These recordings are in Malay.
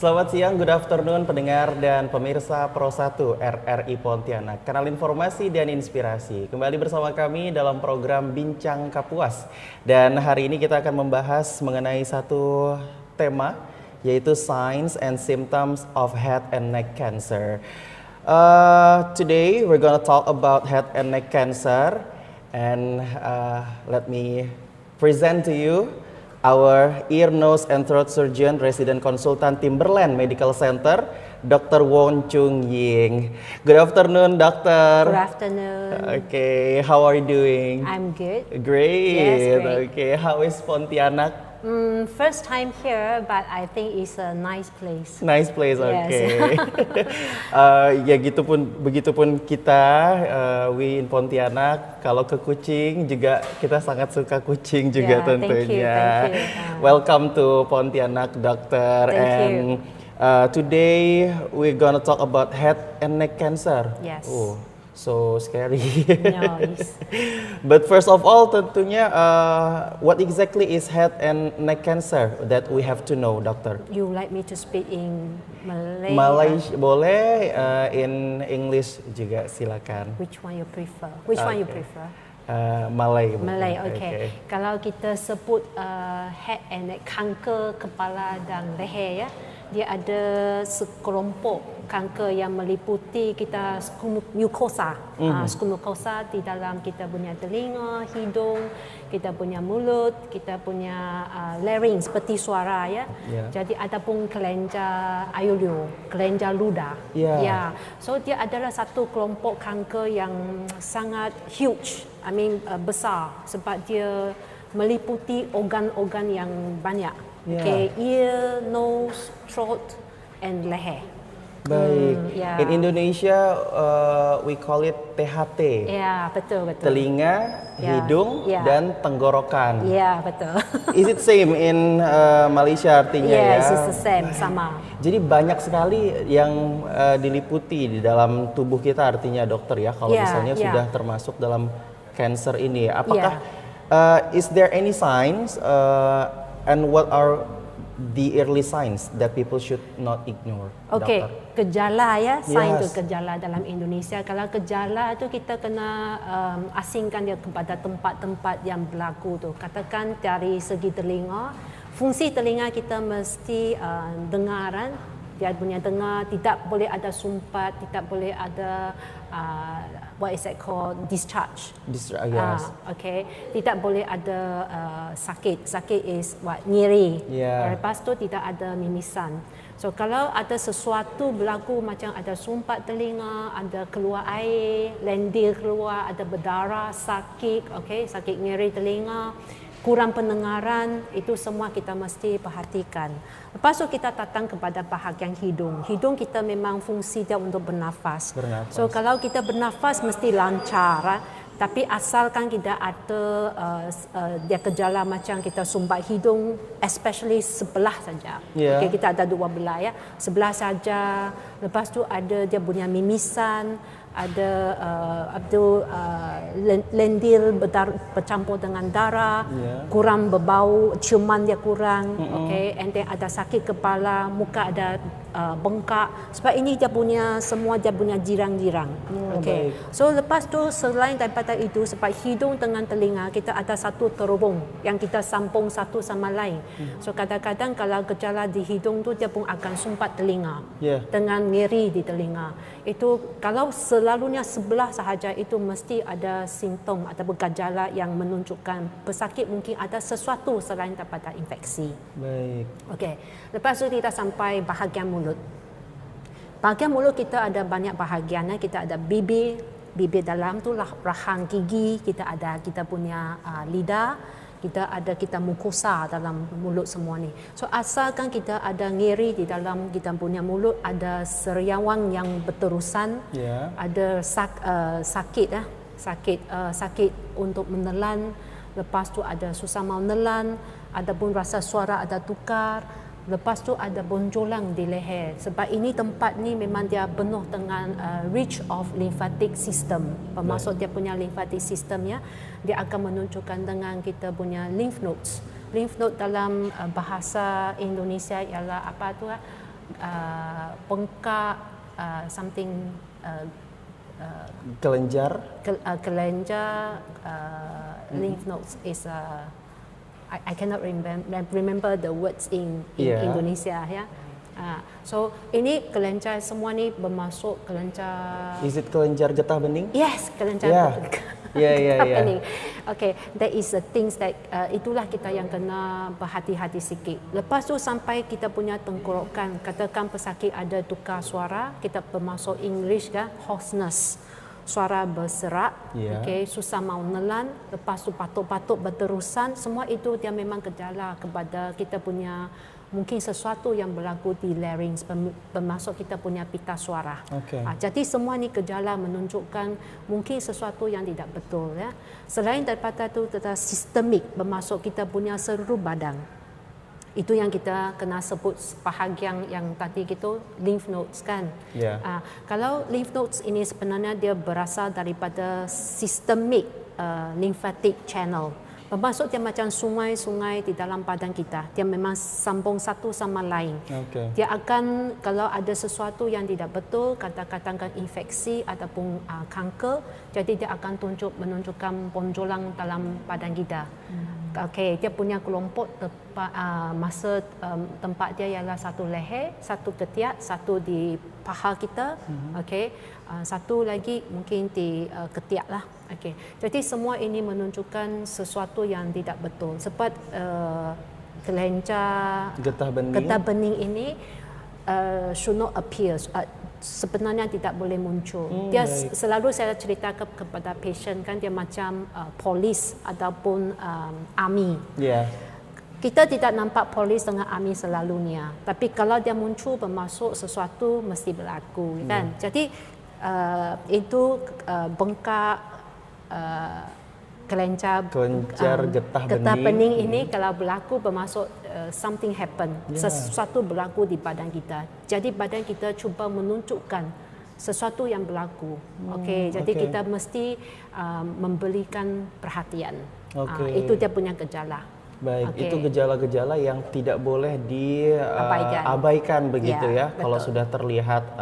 Selamat siang, good afternoon pendengar dan pemirsa Pro1 RRI Pontianak, kanal informasi dan inspirasi. Kembali bersama kami dalam program Bincang Kapuas. Dan hari ini kita akan membahas mengenai satu tema, yaitu Signs and Symptoms of Head and Neck Cancer. Today we're gonna talk about head and neck cancer, and let me present to you our ear, nose, and throat surgeon, resident consultant Timberland Medical Center, Dr. Wong Chung Ying. Good afternoon, doctor. Good afternoon. Okay, how are you doing? I'm good. Great. Yes, great. Okay, how is Pontianak? First time here, but I think it's a nice place. Nice place, Yes. okay. Ya begitupun kita, we in Pontianak, kalau ke Kucing juga kita sangat suka kucing juga Yeah, tentunya. thank you. Welcome to Pontianak, dokter. Thank And you. Today we're gonna talk about head and neck cancer. Yes. Oh, so scary. Nice. But first of all, tentunya, what exactly is head and neck cancer that we have to know, dokter? You like me to speak in Malay? Malaysia boleh, in English juga silakan. Which one you prefer? Which one you Okay. prefer? Malay. Malay, okay. Kalau kita sebut head and neck kanker kepala dan leher, ya, dia ada sekelompok kanker yang meliputi kita mukosa. Mukosa di dalam kita punya telinga, hidung, kita punya mulut, kita punya larynx seperti suara, ya. Yeah. Jadi ada pun kelenjar ayulio, kelenjar ludah. Yeah. Ya. So dia adalah satu kelompok kanker yang sangat huge, besar, sebab dia meliputi organ-organ yang banyak. Yeah. Okay, ear, nose, throat, and leher. Baik. Yeah. In Indonesia, we call it THT. Ya, betul. Telinga, Yeah. hidung, Yeah. dan tenggorokan. Ya, betul. Is it same in Malaysia artinya Yes, ya? it's the same, sama. Jadi banyak sekali yang diliputi di dalam tubuh kita artinya, dokter, ya, kalau Yeah, misalnya yeah. sudah termasuk dalam cancer ini. Apakah is there any signs and what are the early signs that people should not ignore, Okey, dokter? gejala, ya, sign Yes. tu gejala dalam Indonesia. Kalau gejala tu kita kena asingkan dia kepada tempat-tempat yang berlaku tu. Katakan dari segi telinga, fungsi telinga kita mesti dengaran, dia punya dengar, tidak boleh ada sumpat, tidak boleh ada what is that called, discharge. Yes. Okay, tidak boleh ada sakit. Sakit is what, nyeri. Yeah. Lepas tu tidak ada mimisan. So kalau ada sesuatu berlaku macam ada sumpat telinga, ada keluar air, lendir keluar, ada berdarah, sakit, okay, sakit nyeri telinga, kurang pendengaran, itu semua kita mesti perhatikan. Lepas tu kita datang kepada bahagian hidung. Hidung kita memang fungsi dia untuk bernafas. So kalau kita bernafas mesti lancar. Tapi asalkan kita ada dia gejala macam kita sumbat hidung, especially sebelah saja. Yeah. Okay, kita ada dua belah, ya. Sebelah saja. Lepas tu ada dia punya mimisan, ada lendir bercampur dengan darah, Yeah. kurang berbau, ciuman dia kurang, okay, and then ada sakit kepala, muka ada bengkak. Sebab ini dia punya semua dia punya jirang-jirang. Okay. So lepas tu selain daripada itu, sebab hidung dengan telinga kita ada satu terhubung yang kita sambung satu sama lain. So kadang-kadang kalau gejala di hidung tu dia pun akan sumpat telinga. Yeah. Dengan nyeri di telinga. Itu kalau selalunya sebelah sahaja, itu mesti ada simptom atau gejala yang menunjukkan pesakit mungkin ada sesuatu selain daripada infeksi. Baik. Okey. Lepas tu kita sampai bahagian mulut. Bahagian mulut kita ada banyak bahagian. Kita ada bibir dalam tu lah rahang gigi, kita ada kita punya lidah, kita mukosa dalam mulut semua ni. So asalkan kita ada nyeri di dalam kita punya mulut, ada seriawan yang berterusan, Yeah. ada sakit untuk menelan, lepas tu ada susah mau menelan, ada pun rasa suara ada tukar. Lepas tu ada bonjolan di leher. Sebab ini tempat ni memang dia penuh dengan reach of lymphatic system. Bermaksud dia punya lymphatic systemnya, dia akan menunjukkan dengan kita punya lymph nodes. Lymph node dalam bahasa Indonesia ialah apa tu? bengkak, something Kelenjar. kelenjar, lymph nodes is I cannot remember the words in Yeah. Indonesia ya. So ini kelenjar semua ni bermasuk kelenjar. Is it kelenjar getah bening? Yes, kelenjar. Yeah. Happening. Okay, that is the things that itulah kita yang kena berhati-hati sikit. Lepas tu sampai kita punya tenggorokan, katakan pesakit ada tukar suara, kita bermasuk English kan, hoarseness. Suara berserak, okay, susah mau nelan, lepas tu batuk-batuk berterusan, semua itu dia memang gejala kepada kita punya mungkin sesuatu yang berlaku di larynx, bermasuk kita punya pita suara. Okay. Jadi semua ni gejala menunjukkan mungkin sesuatu yang tidak betul ya. Selain daripada itu kita sistemik, bermasuk kita punya seluruh badan. Itu yang kita kena sebut bahagian yang tadi gitu lymph nodes kan. Yeah. Kalau lymph nodes ini sebenarnya dia berasal daripada systemic lymphatic channel. Bermaksud dia macam sungai-sungai di dalam badan kita. Dia memang sambung satu sama lain. Okay. Dia akan kalau ada sesuatu yang tidak betul, katakan infeksi ataupun kanker, jadi dia akan menunjukkan bonjolan dalam badan kita. Okey, dia punya kelompok masa tempat dia ialah satu leher, satu ketiak, satu di paha kita, okey, satu lagi mungkin di ketiak lah. Okey, jadi semua ini menunjukkan sesuatu yang tidak betul. Sebab kelenjar getah bening ini should not appear. Sebenarnya tidak boleh muncul. Dia selalu saya ceritakan kepada pasien kan dia macam polis ataupun army. Yeah. Kita tidak nampak polis dengan army selalunya, tapi kalau dia muncul bermasuk sesuatu mesti berlaku kan. Jadi itu bengkak kelenjar getah bening ini kalau berlaku bermasuk something happen, sesuatu berlaku di badan kita. Jadi badan kita cuba menunjukkan sesuatu yang berlaku. Okey, jadi kita mesti memberikan perhatian. Itu dia punya gejala. Baik, itu gejala-gejala yang tidak boleh diabaikan begitu ya. Kalau sudah terlihat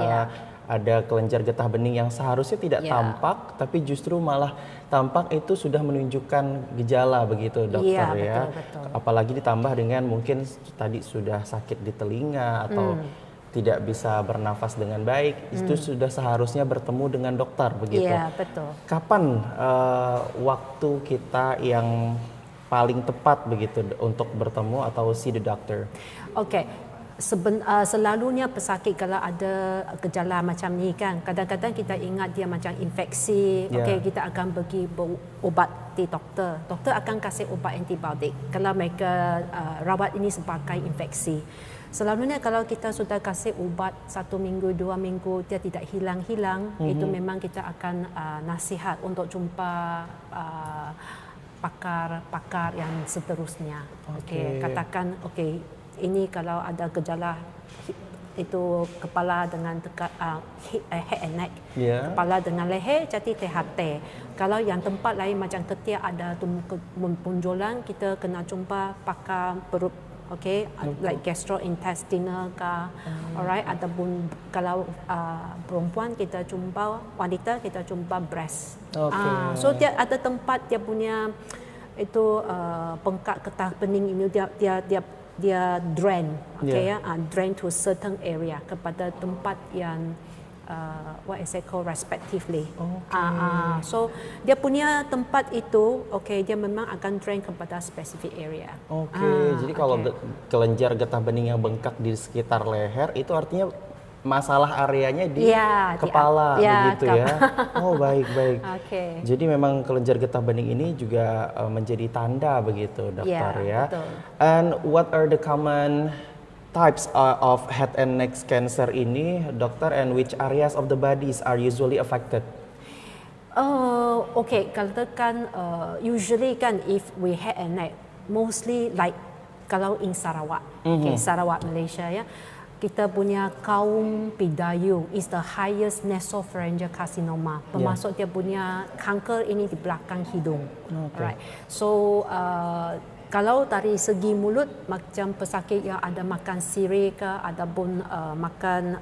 ada kelenjar getah bening yang seharusnya tidak tampak, tapi justru malah tampak, itu sudah menunjukkan gejala begitu dokter ya. Betul. Apalagi ditambah dengan mungkin tadi sudah sakit di telinga atau tidak bisa bernafas dengan baik, itu sudah seharusnya bertemu dengan dokter begitu. Iya, betul. Kapan waktu kita yang paling tepat begitu untuk bertemu atau see the doctor? Okey. Selalunya pesakit kalau ada gejala macam ni kan, kadang-kadang kita ingat dia macam infeksi, okey, kita akan pergi berubat di doktor. Doktor akan kasih ubat antibiotik kalau mereka rawat ini sebagai infeksi. Selalunya kalau kita sudah kasih ubat 1 minggu, 2 minggu, dia tidak hilang-hilang, itu memang kita akan nasihat untuk jumpa pakar yang seterusnya. Okey, katakan ini kalau ada gejala itu kepala dengan head and neck, kepala dengan leher, jadi THT. Kalau yang tempat lain macam ketiak ada punjolan, kita kena jumpa pakar perut, like gastrointestinal ke, alright, ataupun kalau perempuan kita jumpa, wanita kita jumpa breast. So dia ada tempat dia punya itu bengkak getah bening ini dia drain, drain to certain area kepada tempat yang what is it called respectively. So dia punya tempat itu, dia memang akan drain kepada specific area. Jadi kalau kelenjar getah bening yang bengkak di sekitar leher itu artinya masalah areanya di kepala begitu ya. Oh, baik. Jadi memang kelenjar getah bening ini juga menjadi tanda begitu dokter ya. Betul. And what are the common types of head and neck cancer ini dokter, and which areas of the bodies are usually affected? Katakan usually kan if we head and neck mostly like kalau in Sarawak, Sarawak Malaysia ya. Kita punya kaum Bidayuh is the highest nasopharyngeal carcinoma. Bermaksud dia punya kanker ini di belakang hidung. Alright. So Kalau dari segi mulut macam pesakit yang ada makan sirih ke ataupun makan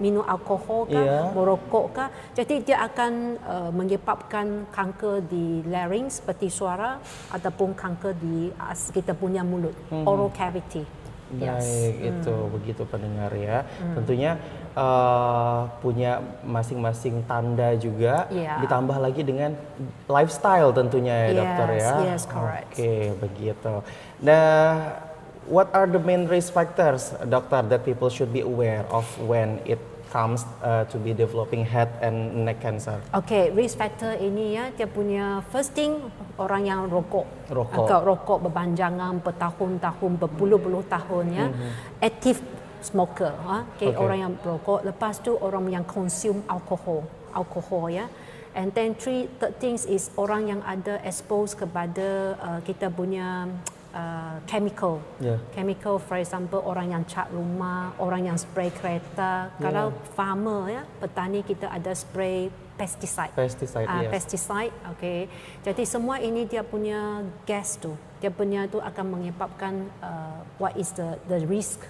minum alkohol ke, merokok ke, jadi dia akan menyebabkan kanker di larynx peti suara ataupun kanker di kita punya mulut, oral cavity. Baik, itu begitu pendengar ya. Tentunya punya masing-masing tanda juga, ditambah lagi dengan lifestyle tentunya ya dokter ya. Yes, correct. Oke, begitu. Nah, what are the main risk factors, dokter, that people should be aware of when it comes to be developing head and neck cancer? Okay, risk factor ini ya, dia punya first thing orang yang rokok berpanjangan bertahun-tahun, berpuluh-puluh tahun ya, active smoker, orang yang berokok. Lepas tu orang yang consume alkohol ya. And then third things is orang yang ada expose kepada kita punya chemical. Chemical, for example, orang yang cat rumah, orang yang spray kereta. Kalau farmer ya, petani kita ada spray pesticide. Pesticide, okay. Jadi semua ini dia punya gas tu. Dia punya tu akan menyebabkan what is the risk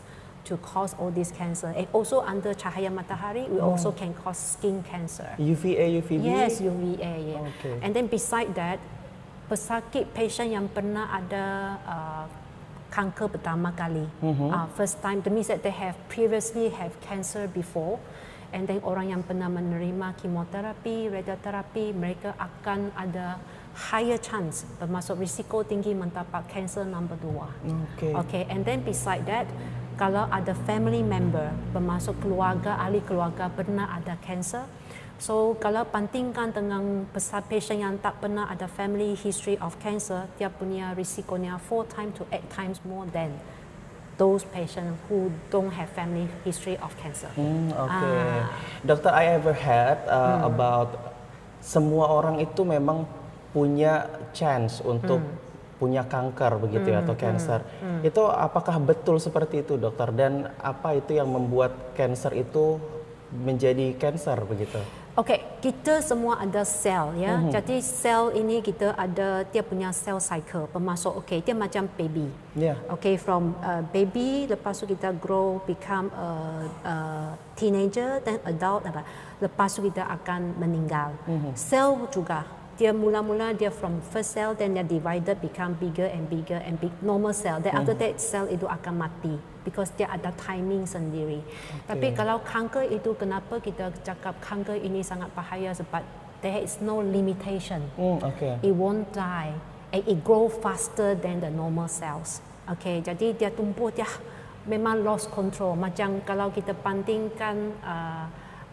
to cause all this cancer. And also under cahaya matahari, we also can cause skin cancer. UVA, UVB? Yes, UVA. Yeah. Okay. And then beside that, pesakit patient yang pernah ada kanker pertama kali, first time, that means that they have previously have cancer before, and then orang yang pernah menerima kemoterapi, radioterapi, mereka akan ada higher chance, bermaksud risiko tinggi mendapat cancer number 2. Okay, and then beside that, kalau ada family member, bermaksud keluarga, ahli keluarga pernah ada cancer. So kalau bandingkan dengan patient yang tak pernah ada family history of cancer, dia punya risikonya 4 times to 8 times more than those patients who don't have family history of cancer. Dokter, I ever heard about semua orang itu memang punya chance untuk punya kanker begitu ya, atau cancer. Itu apakah betul seperti itu dokter? Dan apa itu yang membuat cancer itu menjadi cancer begitu? Okey, kita semua ada sel ya. Jadi sel ini kita ada dia punya cell cycle. Bermaksud okey, dia macam baby. Okey, from baby, lepas tu kita grow become teenager, then adult, lepas tu kita akan meninggal. Sel juga, dia mula-mula dia from first cell, then dia divided become bigger and bigger and big normal cell. Then after that cell itu akan mati because dia ada timing sendiri. Tapi kalau kanker itu, kenapa kita cakap kanker ini sangat bahaya, sebab there is no limitation. It won't die and it grow faster than the normal cells. Okay, jadi dia tumbuh, dia memang lost control. Macam kalau kita bandingkan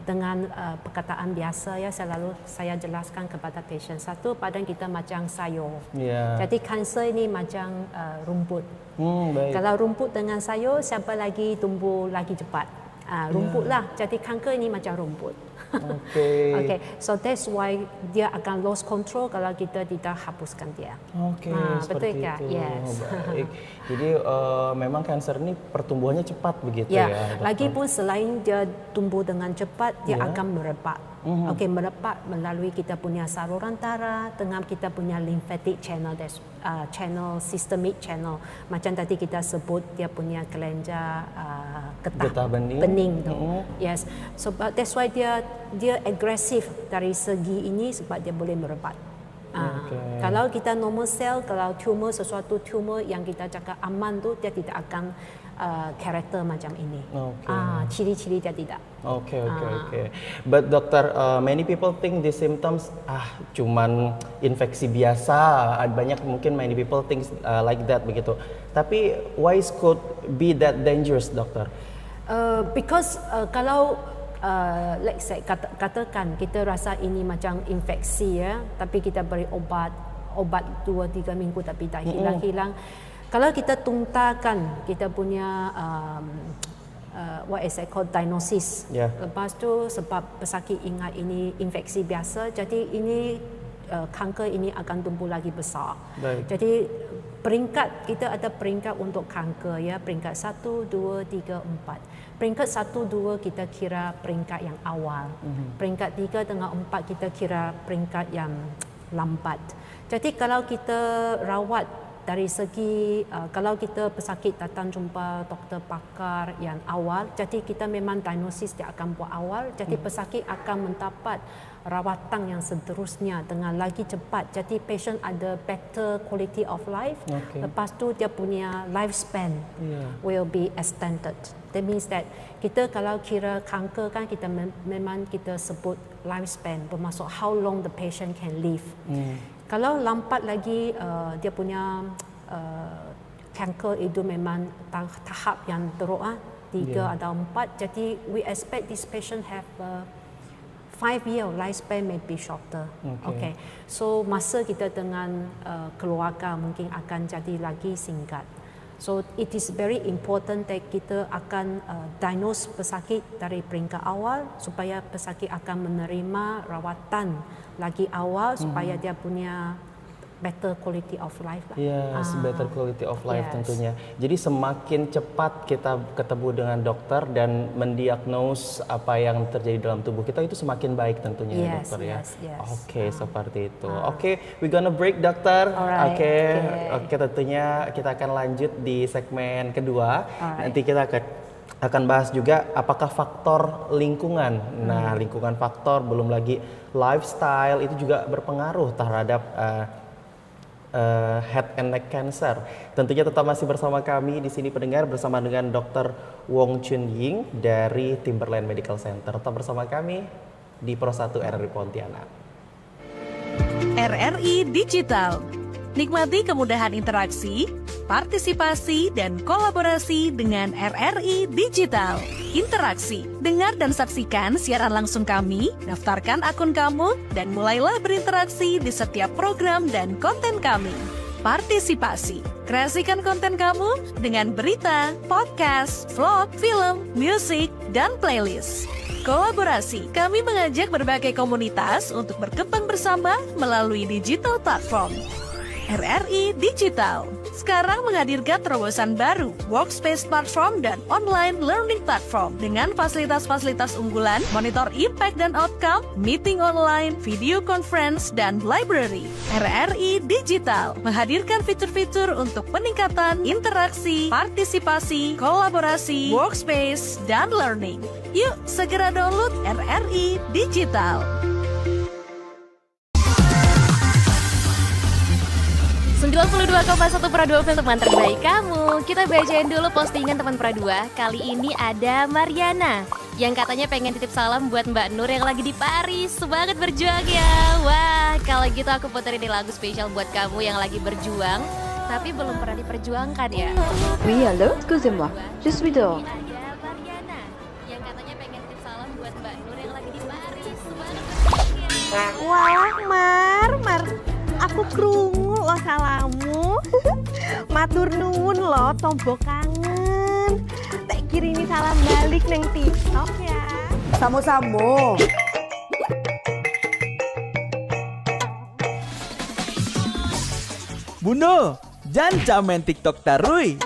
dengan perkataan biasa ya, selalu saya jelaskan kepada patient, satu badan kita macam sayur. Jadi kanser ini macam rumput. Kalau rumput dengan sayur, siapa lagi tumbuh lagi cepat? Rumput lah. Jadi kanker ini macam rumput. Okay, so that's why dia akan lost control kalau kita tidak hapuskan dia. Betul kan? Yes. Baik. Jadi memang kanker ini pertumbuhannya cepat begitu ya. Lagipun selain dia tumbuh dengan cepat, dia akan merebak. Merebak melalui kita punya saluran darah dengan kita punya lymphatic channel, channel systemic channel. Macam tadi kita sebut dia punya kelenjar getah bening tu. Yes. So that's why dia agresif dari segi ini, sebab dia boleh merebak. Kalau kita normal cell, kalau tumor, sesuatu tumor yang kita cakap aman tu, dia tidak akan karakter macam ini. Ciri-ciri dia tidak. But dokter, many people think these symptoms cuman infeksi biasa. Banyak mungkin many people think like that begitu. Tapi why could be that dangerous, dokter? Because kalau let's say katakan kita rasa ini macam infeksi ya, tapi kita beri obat 2-3 minggu tapi tak hilang-hilang. Kalau kita tuntakan kita punya what is it called, diagnosis. Lepas tu sebab pesakit ingat ini infeksi biasa, jadi ini kanker ini akan tumbuh lagi besar. Jadi peringkat, kita ada peringkat untuk kanker ya, peringkat 1, 2, 3, 4. Peringkat 1, 2 kita kira peringkat yang awal. Peringkat 3 dengan 4 kita kira peringkat yang lambat. Jadi kalau kita rawat dari segi kalau kita pesakit datang jumpa doktor pakar yang awal, jadi kita memang diagnosis dia akan buat awal, jadi pesakit akan mendapat rawatan yang seterusnya dengan lagi cepat. Jadi patient ada better quality of life. Lepas tu dia punya lifespan will be extended. That means that kita kalau kira kanker kan kita memang kita sebut lifespan, bermaksud how long the patient can live. Kalau lambat lagi dia punya kanker itu memang tahap yang teruk 3 atau 4, jadi we expect this patient have 5-year lifespan may be shorter. Okay. So masa kita dengan keluarga mungkin akan jadi lagi singkat. So it is very important that kita akan diagnose pesakit dari peringkat awal supaya pesakit akan menerima rawatan lagi awal supaya dia punya better quality of life lah. Yes, better quality of life tentunya. Jadi semakin cepat kita ketemu dengan dokter dan mendiagnos apa yang terjadi dalam tubuh kita itu semakin baik tentunya dokter ya. Oke, seperti itu. Oke, we gonna break dokter. Oke, tentunya kita akan lanjut di segmen kedua. Nanti kita akan bahas juga apakah faktor lingkungan. Nah, lingkungan faktor belum lagi lifestyle itu juga berpengaruh terhadap head and neck cancer. Tentunya tetap masih bersama kami di sini pendengar bersama dengan Dr. Wong Chun Ying dari Timberland Medical Center. Tetap bersama kami di Pro 1 RRI Pontianak. RRI Digital. Nikmati kemudahan interaksi, partisipasi, dan kolaborasi dengan RRI Digital. Interaksi, dengar dan saksikan siaran langsung kami, daftarkan akun kamu, dan mulailah berinteraksi di setiap program dan konten kami. Partisipasi, kreasikan konten kamu dengan berita, podcast, vlog, film, musik, dan playlist. Kolaborasi, kami mengajak berbagai komunitas untuk berkembang bersama melalui digital platform. RRI Digital sekarang menghadirkan terobosan baru, workspace platform dan online learning platform dengan fasilitas-fasilitas unggulan, monitor impact dan outcome, meeting online, video conference, dan library. RRI Digital menghadirkan fitur-fitur untuk peningkatan interaksi, partisipasi, kolaborasi, workspace, dan learning. Yuk segera download RRI Digital. 92,1 Pro 2 FM teman terbaik kamu. Kita bacain dulu postingan teman Pro 2. Kali ini ada Mariana yang katanya pengen titip salam buat Mbak Nur yang lagi di Paris. Semangat berjuang ya. Wah, kalau gitu aku puterin ini lagu spesial buat kamu yang lagi berjuang tapi belum pernah diperjuangkan ya. Oui, allô, excusez-moi. Je suis dehors. Ada Mariana yang katanya pengen titip salam buat Mbak Nur yang lagi di Paris. Semangat berjuang ya. Wah, Mar, aku krungu loh salamu. Matur nuwun loh, tombo kangen. Tak kirimi salam balik neng TikTok ya. Samo-samo. Bundo, jangan main TikTok tarui.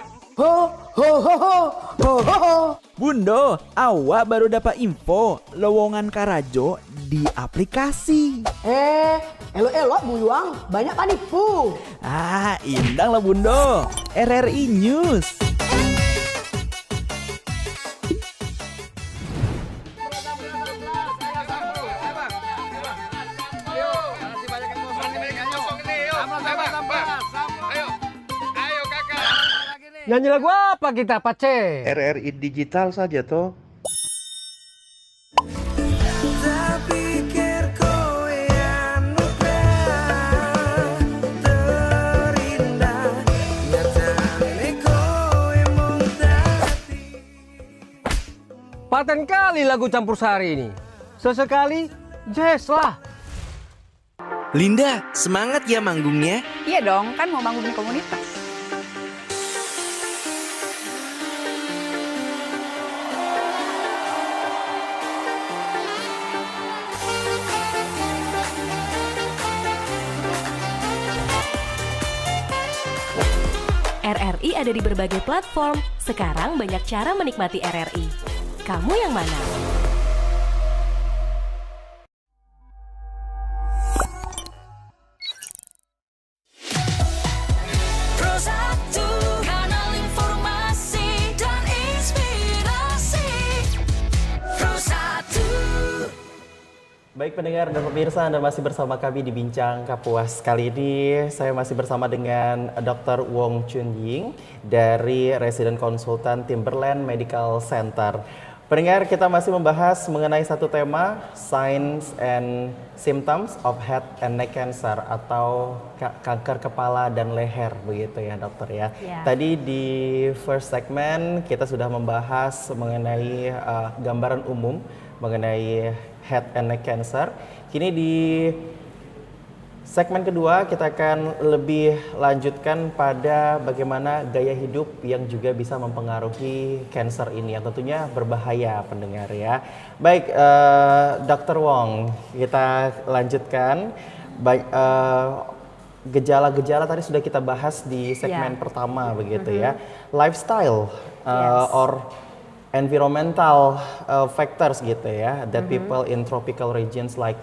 Ho ho ho ho ho ho ho. Bundo, awak baru dapat info lowongan Karajo di aplikasi. Elok-elok buyuang, banyak panipu. Indang lah Bundo. RRI News. Nyanyi lagu apa kita, Pace? RRI Digital saja toh. Paten kali lagu campur sari ini. Sesekali jazz lah. Linda, semangat ya manggungnya. Iya dong, kan mau bangun komunitas. RRI ada di berbagai platform. Sekarang banyak cara menikmati RRI. Kamu yang mana? Baik pendengar dan pemirsa, Anda masih bersama kami di Bincang Kapuas. Kali ini saya masih bersama dengan Dr. Wong Chun Ying dari Resident Konsultan Timberland Medical Center. Pendengar, kita masih membahas mengenai satu tema, Signs and Symptoms of Head and Neck Cancer atau kanker kepala dan leher, begitu ya dokter ya. Ya. Tadi di first segment kita sudah membahas mengenai gambaran umum mengenai head and neck cancer. Kini di segmen kedua kita akan lebih lanjutkan pada bagaimana gaya hidup yang juga bisa mempengaruhi cancer ini yang tentunya berbahaya pendengar ya. Baik, Dr. Wong, kita lanjutkan. Gejala-gejala tadi sudah kita bahas di segmen pertama begitu ya. Lifestyle or environmental factors gitu ya, that people in tropical regions like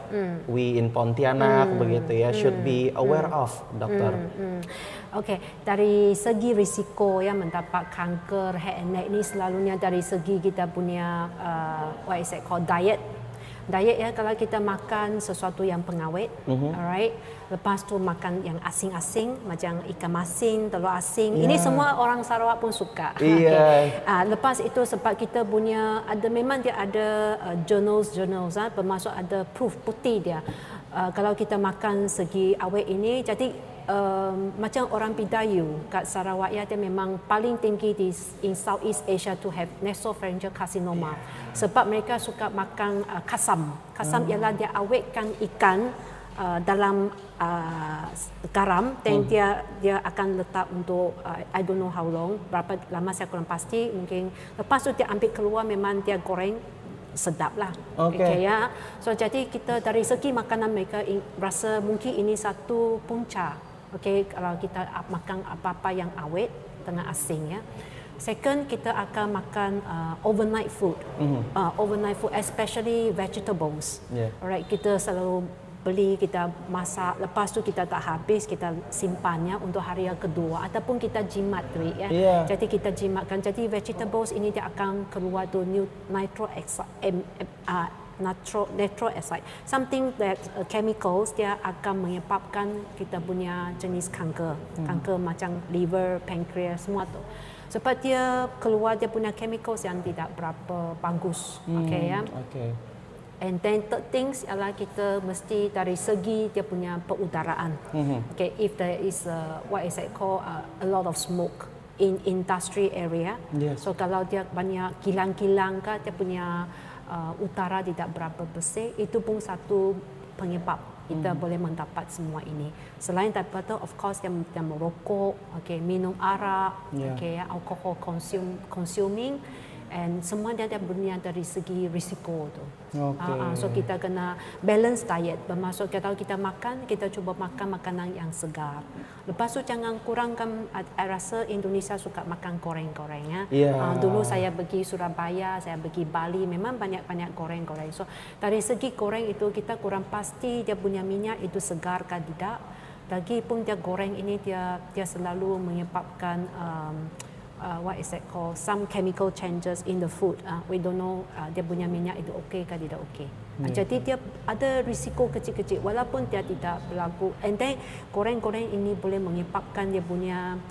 we in Pontianak begitu ya should be aware of, dokter. Okey, dari segi risiko yang mendapat kanker head and neck ni selalunya dari segi kita punya what is it called diet. Diet ya, kalau kita makan sesuatu yang pengawet, alright. Lepas tu makan yang asing-asing macam ikan masin, telur asing. Ini semua orang Sarawak pun suka. Iya. Lepas itu sebab kita punya memang dia ada journals bermaksud ada proof putih dia. Kalau kita makan segi awet ini, jadi macam orang Pidayu kat Sarawak ya, dia memang paling tinggi in Southeast Asia to have nasopharyngeal carcinoma. Sebab mereka suka makan kasam. Kasam ialah dia awetkan ikan dalam garam dan dia akan letak untuk I don't know how long, berapa lama saya kurang pasti, mungkin lepas tu dia ambil keluar, memang dia goreng sedap lah. Okay, ya. So jadi kita dari segi makanan mereka rasa mungkin ini satu punca. Okay, kalau kita makan apa-apa yang awet tengah asing ya. Second, kita akan makan overnight food. Overnight food, especially vegetables. Alright, kita selalu beli, kita masak, lepas tu kita tak habis, kita simpannya untuk hari yang kedua ataupun kita jimat duit ya. Jadi kita jimatkan. Jadi vegetables ini dia akan keluar tu nitro acid, something that chemicals dia akan menyebabkan kita punya jenis kanker, kanker macam liver, pancreas semua tu. Sebab dia keluar dia punya chemicals yang tidak berapa bagus, okay ya. And then third things ialah kita mesti dari segi dia punya perudaraan. Okay, if there is what is it called a lot of smoke in industry area, so kalau dia banyak kilang-kilang ke, dia punya utara tidak berapa bersih, itu pun satu penyebab kita boleh mendapat semua ini. Selain daripada of course yang merokok, okay, minum arak, okay, alcohol consuming, and semua dia punya dari segi risiko tu. So kita kena balance diet, bermaksud kalau kita makan, kita cuba makan makanan yang segar. Lepas tu jangan kurangkan, saya rasa Indonesia suka makan goreng-goreng ya. Dulu saya pergi Surabaya, saya pergi Bali, memang banyak-banyak goreng-goreng. So dari segi goreng itu kita kurang pasti dia punya minyak itu segar ke tidak. Lagipun dia goreng ini dia selalu menyebabkan what is that called, some chemical changes in the food. We don't know dia punya minyak itu okey ke tidak okey. Jadi dia ada risiko kecil-kecil walaupun dia tidak berlaku. And then goreng-goreng ini boleh menyebabkan dia punya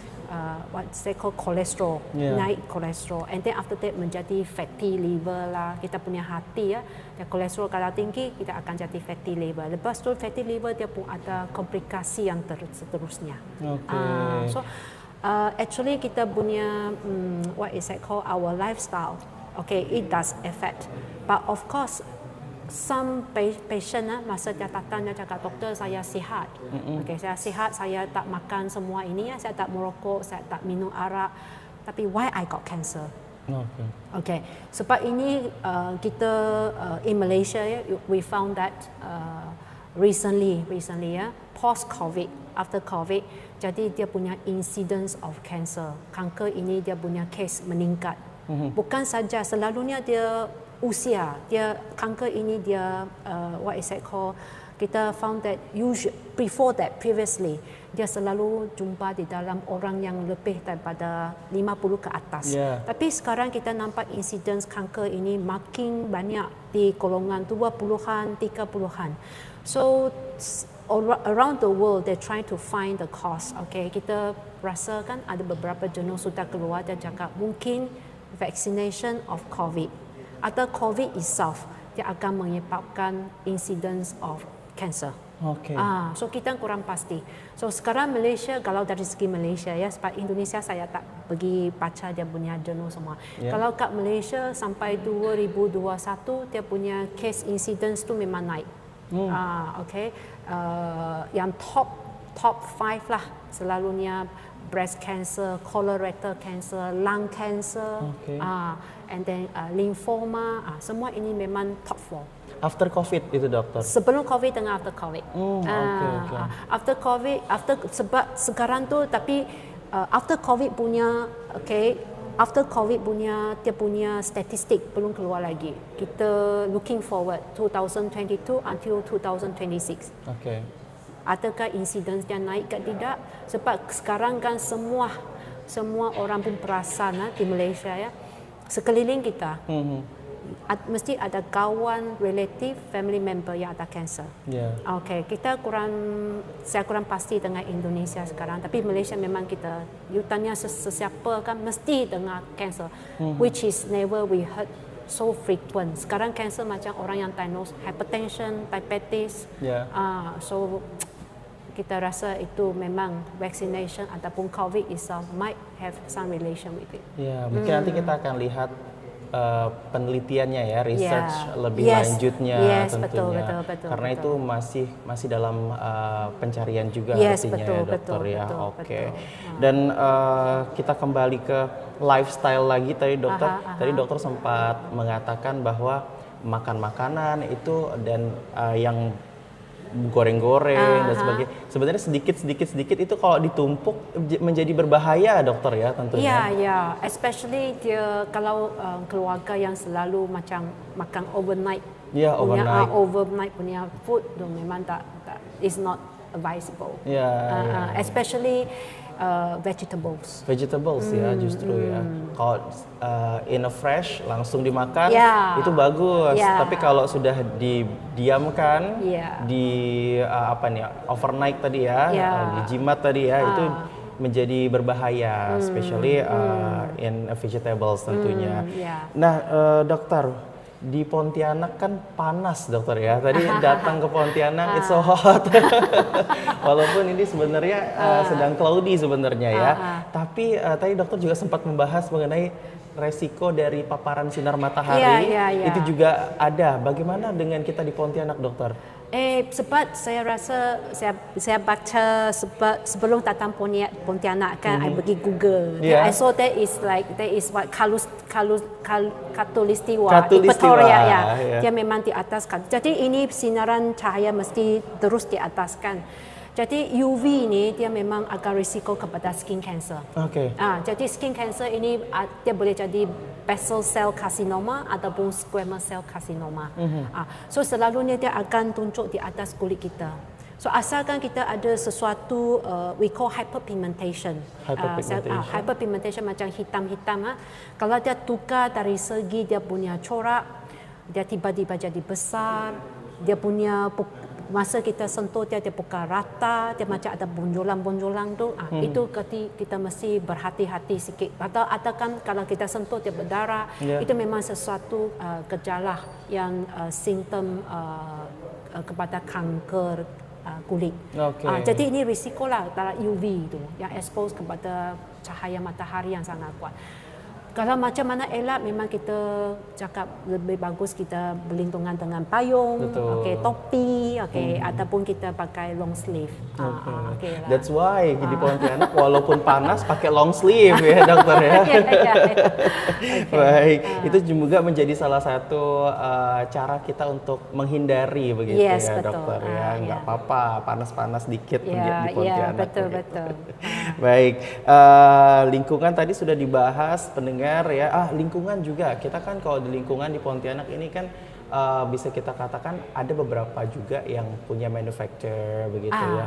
what is that called cholesterol, naik kolesterol. And then after that menjadi fatty liver lah. Kita punya hati ya, dia kolesterol kalau tinggi kita akan jadi fatty liver. Lepas tu fatty liver dia pun ada komplikasi yang seterusnya. So actually kita punya what is that called, our lifestyle, okay, it does affect, but of course some patient masa dia datang dia cakap, doktor saya sihat, okay, saya sihat, saya tak makan semua ini ya, saya tak merokok, saya tak minum arak, tapi why I got cancer? Okay, sebab ini kita in Malaysia we found that recently ya, post COVID, after COVID, jadi dia punya incidence of cancer, kanker ini dia punya case meningkat. Bukan saja selalunya dia usia. Dia kanker ini dia what is it called? Kita found that previously dia selalu jumpa di dalam orang yang lebih daripada 50 ke atas. Tapi sekarang kita nampak incidence kanker ini makin banyak di golongan 20-an, 30-an. So around the world they trying to find the cause. Okay, kita rasa kan ada beberapa jurnal sudah keluar dan cakap mungkin vaccination of COVID atau COVID itself dia akan menyebabkan incidence of cancer. So kita kurang pasti. So sekarang Malaysia, kalau dari segi Malaysia ya, sebab Indonesia saya tak pergi baca dia punya jurnal semua. Kalau kat Malaysia sampai 2021 dia punya case incidence tu memang naik. Yang top 5 lah selalunya breast cancer, colorectal cancer, lung cancer, and then lymphoma, semua ini memang top 4. After COVID itu dokter? Sebelum COVID dengan after COVID. After COVID, sebab sekarang tu tapi after COVID punya, after COVID punya dia punya statistik belum keluar lagi. Kita looking forward 2022 until 2026. Adakah incidence yang naik ke tidak? Sebab sekarang kan semua orang pun perasan di Malaysia ya, sekeliling kita. Mesti ada kawan, relatif, family member yang ada cancer. Saya kurang pasti dengan Indonesia sekarang. Tapi Malaysia memang kita, you tanya sesiapa kan mesti dengar cancer, which is never we heard so frequent. Sekarang cancer macam orang yang diagnose hypertension, diabetes. So kita rasa itu memang vaccination ataupun COVID itself might have some relation with it. Mungkin nanti kita akan lihat penelitiannya ya, research lebih lanjutnya tentunya. Betul, karena itu masih dalam pencarian juga artinya ya dokter ya. Dan kita kembali ke lifestyle lagi tadi dokter. Tadi dokter sempat mengatakan bahwa makan makanan itu dan yang goreng-goreng dan sebagainya. Sebenarnya sedikit itu kalau ditumpuk menjadi berbahaya dokter ya tentunya. Especially dia kalau keluarga yang selalu macam makan overnight. Overnight punya food memang tak is not advisable. Especially vegetables ya justru ya. Kalau in a fresh langsung dimakan itu bagus. Tapi kalau sudah didiamkan di overnight tadi ya, dijimat tadi ya, itu menjadi berbahaya, especially in vegetables tentunya. Nah, dokter, di Pontianak kan panas dokter ya. Tadi datang ke Pontianak it's so hot. Walaupun ini sebenarnya sedang cloudy sebenarnya ya. Tapi tadi dokter juga sempat membahas mengenai resiko dari paparan sinar matahari. Itu juga ada. Bagaimana dengan kita di Pontianak dokter? Sebab saya rasa saya baca sebelum datang Pontianak kan, I pergi Google. I saw that is what Khatulistiwa di Pretoria ya. Dia memang di atas kan. Jadi ini sinaran cahaya mesti terus di atas kan. Jadi UV ini dia memang agak risiko kepada skin cancer. Jadi skin cancer ini dia boleh jadi basal cell carcinoma ataupun squamous cell carcinoma. So selalunya dia akan tunjuk di atas kulit kita. So asalkan kita ada sesuatu we call hyperpigmentation. Hyperpigmentation macam hitam-hitam. Kalau dia tukar dari segi dia punya corak, dia tiba-tiba jadi besar, dia punya masa kita sentuh dia bukan rata, dia macam ada bonjolan-bonjolan tu. Itu kita mesti berhati-hati sikit. Atau kan kalau kita sentuh dia berdarah, itu memang sesuatu gejala yang simptom kepada kanker kulit. Jadi ini risikolah dalam UV itu yang expose kepada cahaya matahari yang sangat kuat. Kalau macam mana elak, memang kita cakap lebih bagus kita berlindungan dengan payung, topi, ataupun kita pakai long sleeve. That's why di Pontianak walaupun panas pakai long sleeve ya dokter ya. Baik, itu juga menjadi salah satu cara kita untuk menghindari begitu ya dokter ya. Nggak apa-apa panas-panas dikit di Pontianak. Betul. Baik, lingkungan tadi sudah dibahas pendengar. pendengar ya, lingkungan juga. Kita kan kalau di lingkungan di Pontianak ini kan bisa kita katakan ada beberapa juga yang punya manufacturer begitu ya.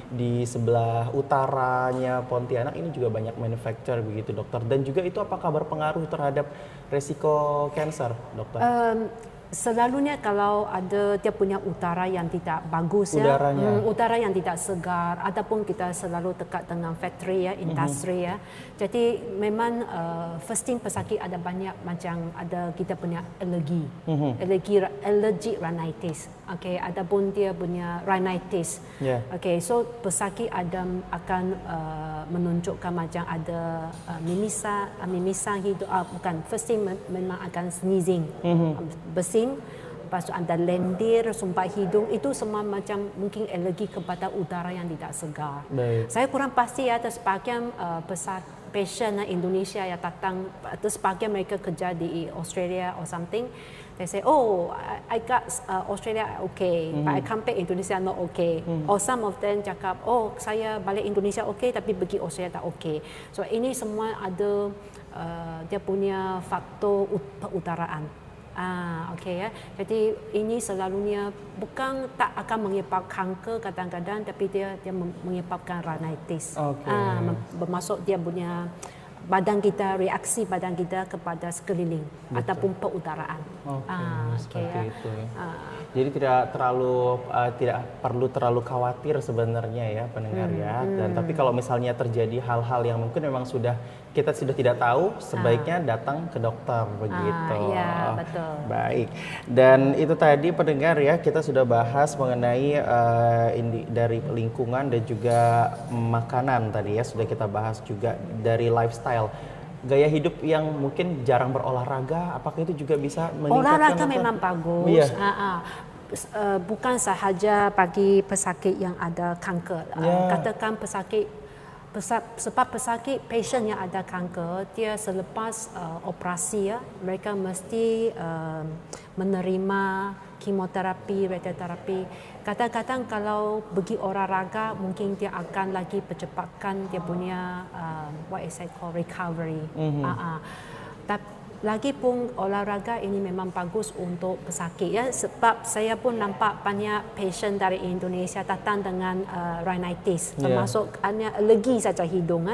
Di sebelah utaranya Pontianak ini juga banyak manufacturer begitu dokter. Dan juga itu apakah berpengaruh terhadap resiko kanker dokter? Selalunya kalau ada dia punya udara yang tidak bagus Udaranya. udara yang tidak segar, ataupun kita selalu dekat dengan factory ya, industri ya. Jadi memang first thing pesakit ada banyak macam ada kita punya alergi, allergic rhinitis. Okay, ataupun dia punya rhinitis. Okay, so pesakit akan menunjukkan macam ada mimisan hidung, bukan first thing memang akan sneezing, bersin. Lepas tu ada lendir, sumpat hidung, itu semua macam mungkin alergi kepada udara yang tidak segar. Saya kurang pasti ada sebahagian patient Indonesia yang datang, atau sebahagian mereka kerja di Australia or something. They say, oh, I got Australia okay, but I come back Indonesia not okay. Or some of them cakap, oh saya balik Indonesia okay, tapi pergi Australia tak okay. So ini semua ada dia punya faktor udaraan. Okey ya. Jadi ini selalunya bukan tak akan menyebabkan kanker kadang-kadang, tapi dia menyebabkan rhinitis. Bermaksud dia punya reaksi badan kita kepada sekeliling ataupun perudaraan. Seperti itu ya. Jadi tidak perlu terlalu khawatir sebenarnya ya pendengar ya. Dan tapi kalau misalnya terjadi hal-hal yang mungkin memang kita sudah tidak tahu, sebaiknya datang ke dokter begitu. Iya, betul. Baik. Dan itu tadi pendengar ya, kita sudah bahas mengenai dari lingkungan dan juga makanan tadi ya, sudah kita bahas juga dari lifestyle. Gaya hidup yang mungkin jarang berolahraga, apakah itu juga bisa meningkatkan? Olahraga memang bagus. Bukan sahaja bagi pesakit yang ada kanker. Katakan sebab pesakit patient yang ada kanker, dia selepas operasi ya, mereka mesti menerima kemoterapi, radioterapi. Kadang-kadang kalau pergi olahraga, mungkin dia akan lagi percepatkan dia punya what is it called recovery. Lagi pun olahraga ini memang bagus untuk pesakit ya, sebab saya pun nampak banyak patient dari Indonesia datang dengan rhinitis, termasuk hanya alergi saja hidung.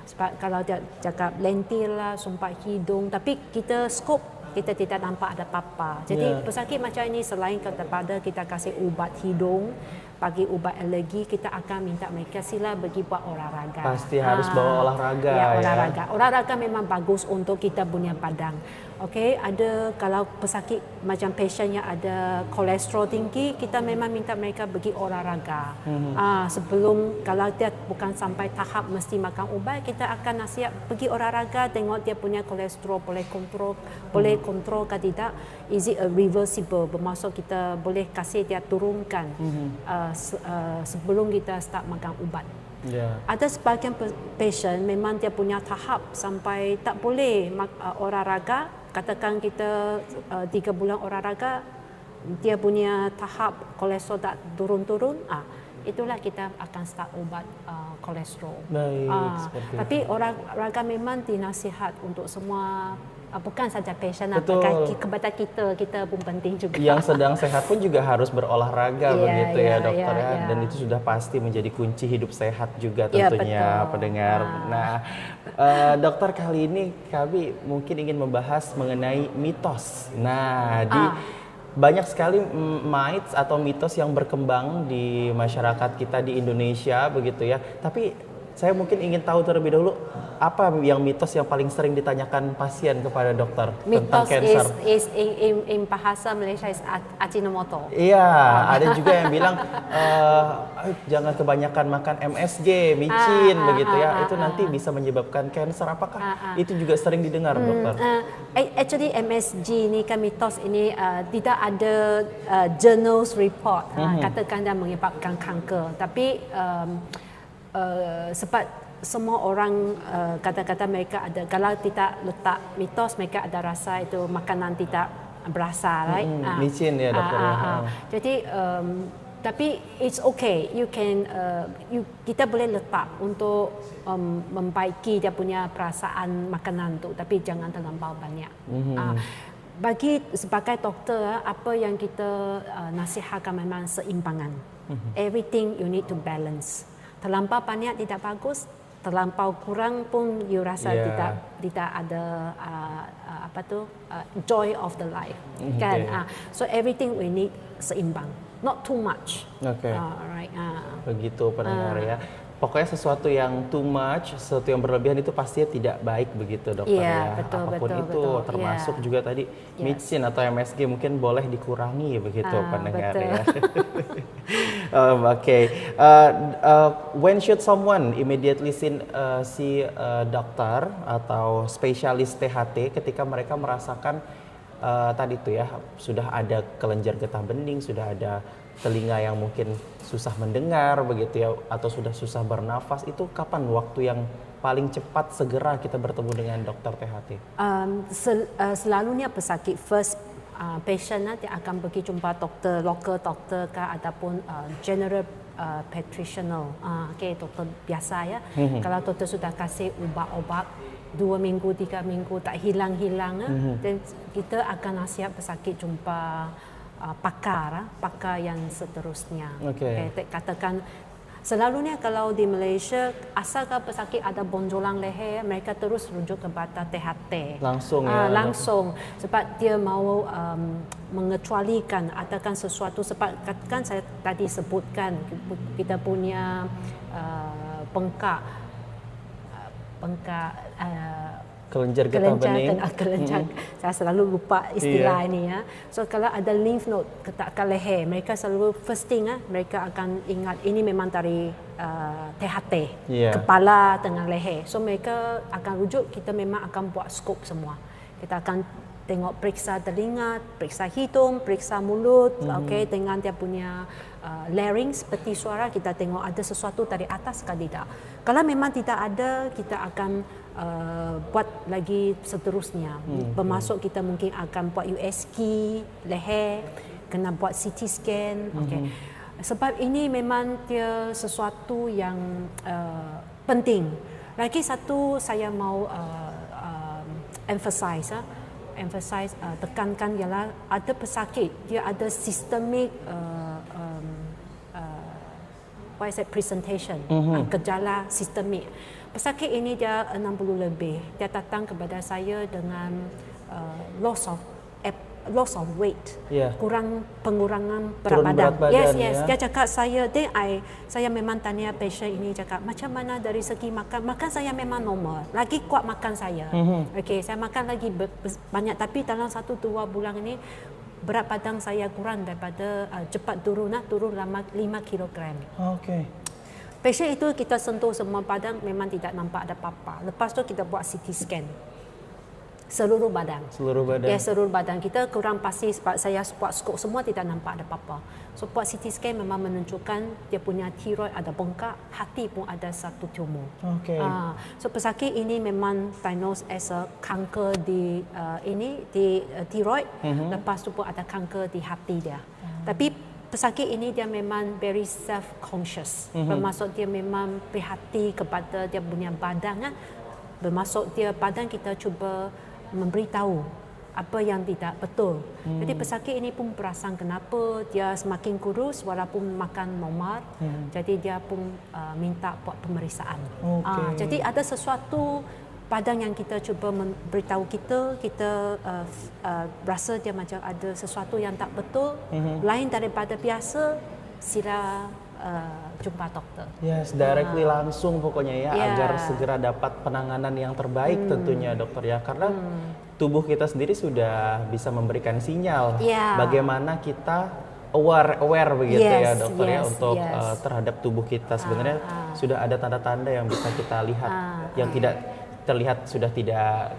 Sebab kalau dia cakap lentil lah, sumpat hidung, tapi kita scope kita tidak nampak ada apa-apa. Jadi pesakit macam ini selain daripada kita kasih ubat hidung, bagi ubat alergi, kita akan minta mereka sila pergi buat olahraga. Pasti harus bawa olahraga ya. Olahraga. Olahraga memang bagus untuk kita punya badan. Okey, ada kalau pesakit macam patient yang ada kolesterol tinggi, kita memang minta mereka pergi olahraga. Sebelum, kalau dia bukan sampai tahap mesti makan ubat, kita akan nasihat pergi olahraga, tengok dia punya kolesterol boleh kontrol ke tidak. Is it reversible? Bermaksud kita boleh kasih dia turunkan sebelum kita start makan ubat. Ada sebahagian patient memang dia punya tahap sampai tak boleh olahraga. Katakan kita 3 bulan olahraga, dia punya tahap kolesterol tak turun-turun, itulah kita akan start ubat kolesterol. Tapi olahraga memang dinasihat untuk semua, bukan saja patient, kepada kita pun penting juga. Yang sedang sehat pun juga harus berolahraga begitu ya dokter ya. Dan itu sudah pasti menjadi kunci hidup sehat juga tentunya pendengar. Nah, dokter, kali ini kami mungkin ingin membahas mengenai mitos. Nah, banyak sekali myths atau mitos yang berkembang di masyarakat kita di Indonesia begitu ya. Tapi saya mungkin ingin tahu terlebih dahulu, apa yang mitos yang paling sering ditanyakan pasien kepada dokter tentang kanker? Mitos in bahasa Malaysia is Ajinomoto. Iya, ada juga yang bilang jangan kebanyakan makan MSG, micin begitu ya. Itu nanti bisa menyebabkan kanker. Apakah itu juga sering didengar dokter? Actually MSG ni kan mitos ini tidak ada journals report katakan dia menyebabkan kanker. Tapi sebab semua orang kata-kata mereka ada, kalau tidak letak mitos, mereka ada rasa itu makanan tidak berasa, right? Micin ya dokter. Jadi Tapi it's okay, kita boleh letak untuk membaiki dia punya perasaan makanan tu, tapi jangan terlampau banyak. Bagi sebagai doktor, apa yang kita nasihatkan memang seimbangan. Everything you need to balance. Terlampau banyak tidak bagus, terlampau kurang pun you rasa tidak ada joy of the life, kan? So everything we need seimbang, not too much. Alright. Begitu pendengar ya. Pokoknya sesuatu yang too much, sesuatu yang berlebihan itu pastinya tidak baik begitu dokter ya. Apapun itu, termasuk juga tadi micin atau MSG mungkin boleh dikurangi begitu pendengar ya. When should someone immediately see dokter atau spesialis THT ketika mereka merasakan tadi tuh ya, sudah ada kelenjar getah bening, sudah ada telinga yang mungkin susah mendengar begitu ya, atau sudah susah bernafas, itu kapan waktu yang paling cepat segera kita bertemu dengan dokter THT? Selalunya pesakit first patient nanti akan pergi jumpa dokter, local dokter ataupun general practitioner, dokter biasa ya. Kalau dokter sudah kasih ubat-ubat 2 minggu, 3 minggu tak hilang-hilang, dan kita akan nasihat pesakit jumpa pakar yang seterusnya. Katakan selalunya kalau di Malaysia, asalkan pesakit ada bonjolan leher, mereka terus rujuk kepada THT. Langsung ya? Langsung, sebab dia mau mengecualikan atakan sesuatu, sebab kan saya tadi sebutkan kita punya bengkak kelenjar getah bening. Saya selalu lupa istilah ini ya. So kalau ada lymph node ketatkan leher, mereka selalu first thing mereka akan ingat ini memang dari THT, kepala dengan leher. So mereka akan rujuk, kita memang akan buat scope semua. Kita akan tengok periksa telinga, periksa hidung, periksa mulut, dengan dia punya larynx, peti suara, kita tengok ada sesuatu dari atas ke tidak. Kalau memang tidak ada, kita akan buat lagi seterusnya. Bermasuk kita mungkin akan buat USG leher, kena buat CT scan. Sebab ini memang dia sesuatu yang penting. Lagi satu saya mau emphasize, tekankan ialah ada pesakit dia ada systemic presentation, gejala sistemik. Pesakit ini dia 60 lebih. Dia datang kepada saya dengan loss of weight, pengurangan berat badan. Yes. Dia cakap saya memang tanya patient ini cakap macam mana dari segi makan saya memang normal. Lagi kuat makan saya. Saya makan lagi banyak, tapi dalam 1-2 bulan ini berat badan saya kurang daripada cepat turun 5 kilogram. Patient itu kita sentuh semua badan memang tidak nampak ada apa-apa. Lepas tu kita buat CT scan. Seluruh badan. Ya, seluruh badan. Kita kurang pasti sebab saya buat skop semua tidak nampak ada apa-apa. So buat CT scan memang menunjukkan dia punya tiroid ada bengkak, hati pun ada satu tumor. So pesakit ini memang diagnosed as a kanker di tiroid, lepas tu pun ada kanker di hati dia. Tapi pesakit ini dia memang very self-conscious. Bermaksud dia memang perhati kepada dia punya badan. Bermaksud dia badan kita cuba memberitahu apa yang tidak betul. Jadi pesakit ini pun perasan kenapa dia semakin kurus walaupun makan normal. Jadi dia pun minta buat pemeriksaan. Jadi ada sesuatu badan yang kita cuba memberitahu kita rasa dia macam ada sesuatu yang tak betul, lain daripada biasa, sila jumpa dokter. Yes, directly langsung pokoknya ya, agar segera dapat penanganan yang terbaik tentunya dokter ya, karena tubuh kita sendiri sudah bisa memberikan sinyal bagaimana kita aware begitu ya dokter ya untuk terhadap tubuh kita. Sebenarnya sudah ada tanda-tanda yang bisa kita lihat yang tidak terlihat sudah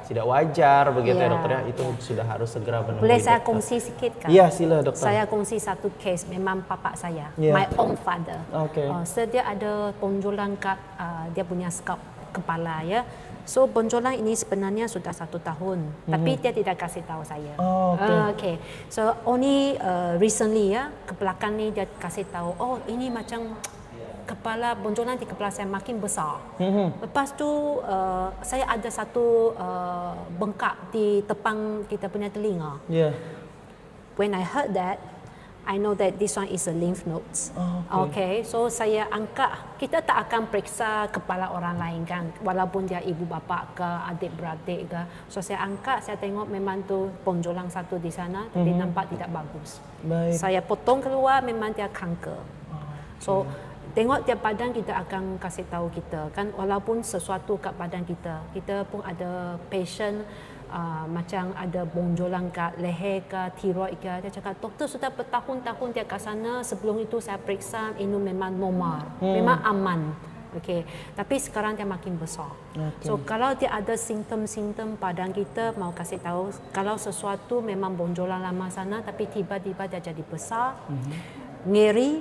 tidak wajar begitu ya dokter ya, itu sudah harus segera menemui. Boleh saya kongsi sedikit kan? Iya, sila dokter. Saya kongsi satu case, memang papa saya, my own father. So dia ada ponjolan kat dia punya scalp kepala ya. So bonjolan ini sebenarnya sudah 1 tahun, tapi dia tidak kasih tahu saya. Oh, Okay. So only recently ya, ke belakang ni dia kasih tahu, oh ini macam kepala bonjolan di kepala saya makin besar. Lepas tu saya ada satu bengkak di tepang kita punya telinga. Yeah. When I heard that, I know that this one is a lymph nodes. Okay, so saya angkat. Kita tak akan periksa kepala orang lain kan, walaupun dia ibu bapa ke adik-beradik ke. So saya angkat, saya tengok memang tu bonjolan satu di sana, tapi nampak tidak bagus. Baik. Saya potong keluar, memang dia kanker. So tengok tiap badan kita akan kasih tahu kita kan, walaupun sesuatu kat badan kita, kita pun ada patient macam ada bonjolan kat leher ke, tiroid ke, dia cakap doktor sudah bertahun-tahun dia kat sana, sebelum itu saya periksa ini memang normal, memang aman. Okay. Tapi sekarang dia makin besar. So kalau dia ada simptom-simptom badan kita, mau kasih tahu kalau sesuatu memang bonjolan lama sana tapi tiba-tiba dia jadi besar, ngeri,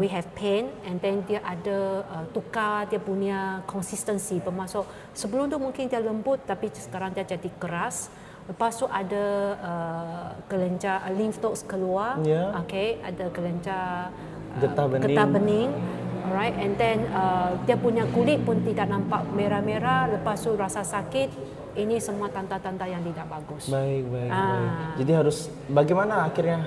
we have pain, and then dia ada tukar dia punya consistency, bermaksud sebelum tu mungkin dia lembut tapi sekarang dia jadi keras. Lepas tu ada kelenjar lymph nodes keluar, okay, ada kelenjar getah bening. Alright, and then dia punya kulit pun tidak nampak merah-merah, lepas tu rasa sakit. Ini semua tanda-tanda yang tidak bagus. Baik. Jadi harus bagaimana akhirnya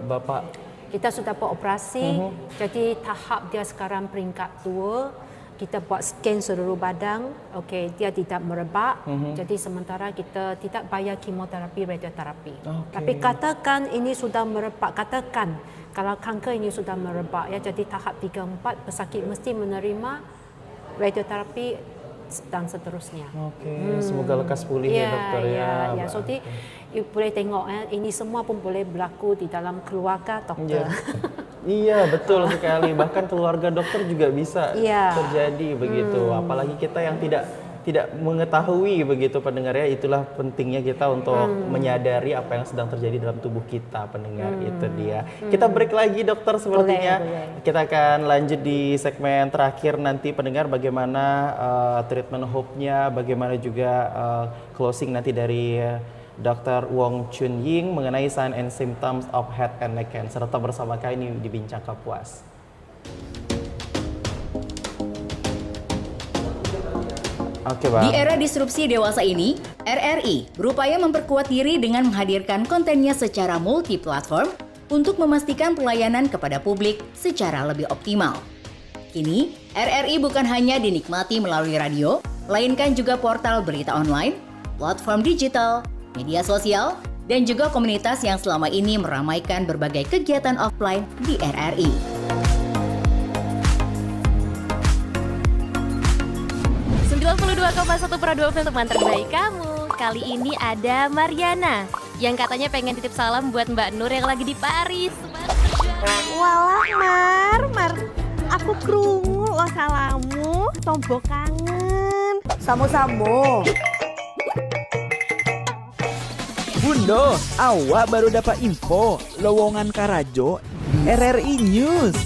Bapak? Kita sudah buat operasi, jadi tahap dia sekarang peringkat 2. Kita buat scan seluruh badan, okey, dia tidak merebak. Jadi sementara kita tidak bayar kemoterapi, radioterapi. Tapi katakan ini sudah merebak, katakan kalau kanker ini sudah merebak ya, jadi tahap 3-4 pesakit mesti menerima radioterapi dan seterusnya. Okey, semoga lekas pulih ya dokter ya. Ya, so you boleh tengok ini semua pun boleh berlaku di dalam keluarga dokter. Iya, betul sekali. Bahkan keluarga dokter juga bisa terjadi begitu. Apalagi kita yang tidak mengetahui begitu pendengar ya. Itulah pentingnya kita untuk menyadari apa yang sedang terjadi dalam tubuh kita, pendengar. Itu dia. Kita break lagi dokter sepertinya. Boleh. Kita akan lanjut di segmen terakhir nanti pendengar, bagaimana treatment hope-nya, bagaimana juga closing nanti dari Dr. Wong Chun Ying mengenai sign and symptoms of head and neck cancer. Tetap bersama kami di Bincang Kapuas. Di era disrupsi dewasa ini, RRI berupaya memperkuat diri dengan menghadirkan kontennya secara multi-platform untuk memastikan pelayanan kepada publik secara lebih optimal. Kini, RRI bukan hanya dinikmati melalui radio, melainkan juga portal berita online, platform digital, media sosial, dan juga komunitas yang selama ini meramaikan berbagai kegiatan offline di RRI. .1 FM teman terbaik kamu. Kali ini ada Mariana yang katanya pengen titip salam buat Mbak Nur yang lagi di Paris. Walah Mar, aku krungu lo salammu, tombo kangen. Samo-samo. Bundo, awak baru dapat info lowongan Karajo di RRI News.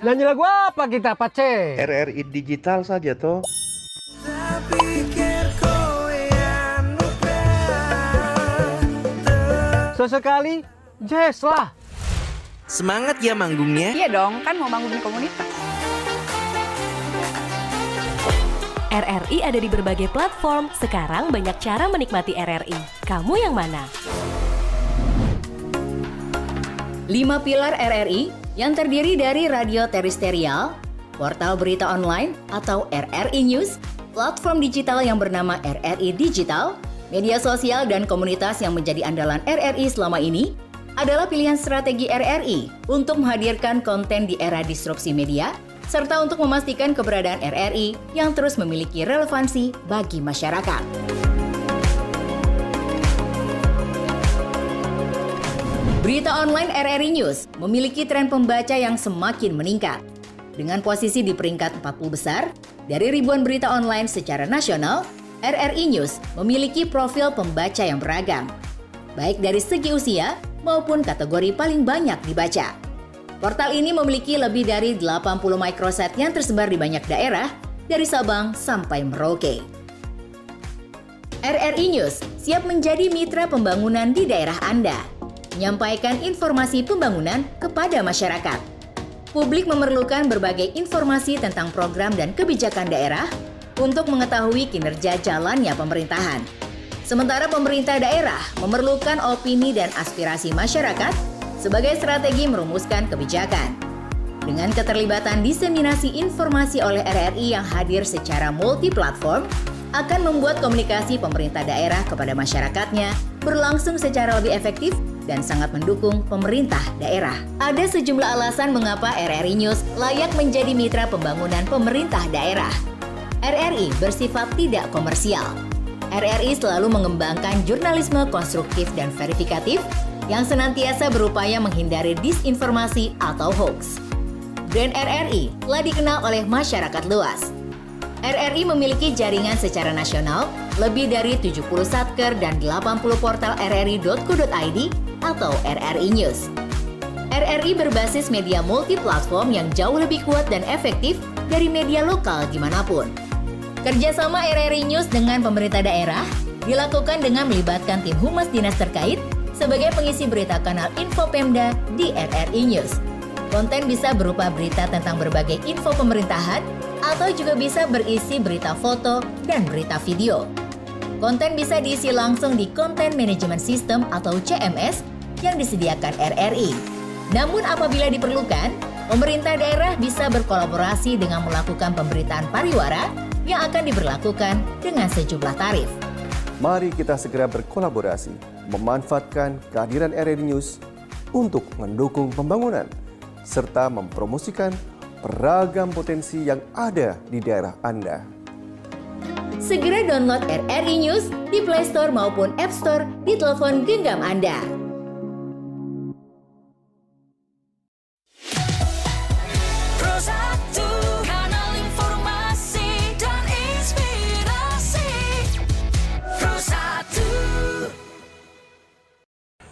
Nyanyi lagu apa kita, Pace? RRI Digital saja toh. Sesekali, jazz lah. Semangat ya manggungnya. Iya dong, kan mau manggung di komunitas. RRI ada di berbagai platform. Sekarang banyak cara menikmati RRI. Kamu yang mana? 5 pilar RRI yang terdiri dari radio terestrial, portal berita online atau RRI News, platform digital yang bernama RRI Digital, media sosial dan komunitas yang menjadi andalan RRI selama ini adalah pilihan strategi RRI untuk menghadirkan konten di era disrupsi media serta untuk memastikan keberadaan RRI yang terus memiliki relevansi bagi masyarakat. Berita online RRI News memiliki tren pembaca yang semakin meningkat. Dengan posisi di peringkat 40 besar, dari ribuan berita online secara nasional, RRI News memiliki profil pembaca yang beragam. Baik dari segi usia, maupun kategori paling banyak dibaca. Portal ini memiliki lebih dari 80 microsite yang tersebar di banyak daerah, dari Sabang sampai Merauke. RRI News siap menjadi mitra pembangunan di daerah Anda, menyampaikan informasi pembangunan kepada masyarakat. Publik memerlukan berbagai informasi tentang program dan kebijakan daerah untuk mengetahui kinerja jalannya pemerintahan. Sementara pemerintah daerah memerlukan opini dan aspirasi masyarakat sebagai strategi merumuskan kebijakan. Dengan keterlibatan diseminasi informasi oleh RRI yang hadir secara multi-platform, akan membuat komunikasi pemerintah daerah kepada masyarakatnya berlangsung secara lebih efektif dan sangat mendukung pemerintah daerah. Ada sejumlah alasan mengapa RRI News layak menjadi mitra pembangunan pemerintah daerah. RRI bersifat tidak komersial. RRI selalu mengembangkan jurnalisme konstruktif dan verifikatif yang senantiasa berupaya menghindari disinformasi atau hoax. Brand RRI telah dikenal oleh masyarakat luas. RRI memiliki jaringan secara nasional, lebih dari 70 satker dan 80 portal rri.co.id atau RRI News. RRI berbasis media multi-platform yang jauh lebih kuat dan efektif dari media lokal dimanapun. Kerjasama RRI News dengan pemerintah daerah dilakukan dengan melibatkan tim humas dinas terkait sebagai pengisi berita kanal Info Pemda di RRI News. Konten bisa berupa berita tentang berbagai info pemerintahan atau juga bisa berisi berita foto dan berita video. Konten bisa diisi langsung di Content Management System atau CMS yang disediakan RRI. Namun apabila diperlukan, pemerintah daerah bisa berkolaborasi dengan melakukan pemberitaan pariwara yang akan diberlakukan dengan sejumlah tarif. Mari kita segera berkolaborasi, memanfaatkan kehadiran RRI News untuk mendukung pembangunan, serta mempromosikan beragam potensi yang ada di daerah Anda. Segera download RRI News di Play Store maupun App Store di telepon genggam Anda.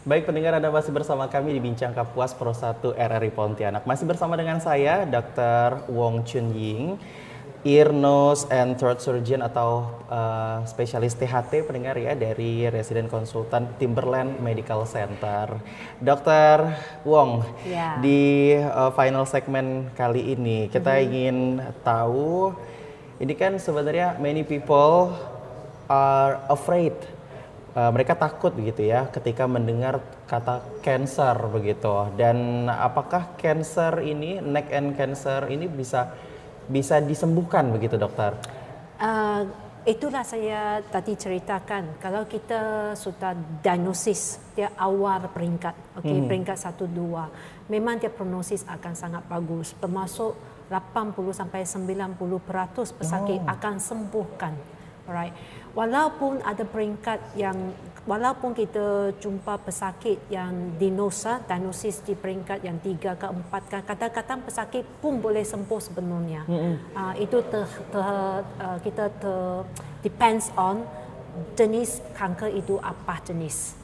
Baik pendengar, Anda masih bersama kami di Bincang Kapuas Pro 1 RRI Pontianak. Masih bersama dengan saya, Dr. Wong Chun Ying, Ear, Nose, and Throat Surgeon atau spesialis THT pendengar ya dari Residen Konsultan Timberland Medical Center. Dr. Wong, di final segmen kali ini kita ingin tahu, ini kan sebenarnya many people are afraid. Mereka takut begitu ya ketika mendengar kata cancer begitu. Dan apakah cancer ini, neck and cancer ini bisa disembuhkan begitu dokter? Itulah saya tadi ceritakan, kalau kita sudah diagnosis dia awal peringkat, peringkat 1-2, memang dia prognosis akan sangat bagus, termasuk 80-90% pesakit akan sembuhkan. Alright. Walaupun ada peringkat yang, walaupun kita jumpa pesakit yang diagnosis di peringkat yang 3 ke 4, kadang-kadang pesakit pun boleh sembuh sebenarnya. Itu kita depends on jenis kanker itu apa jenis.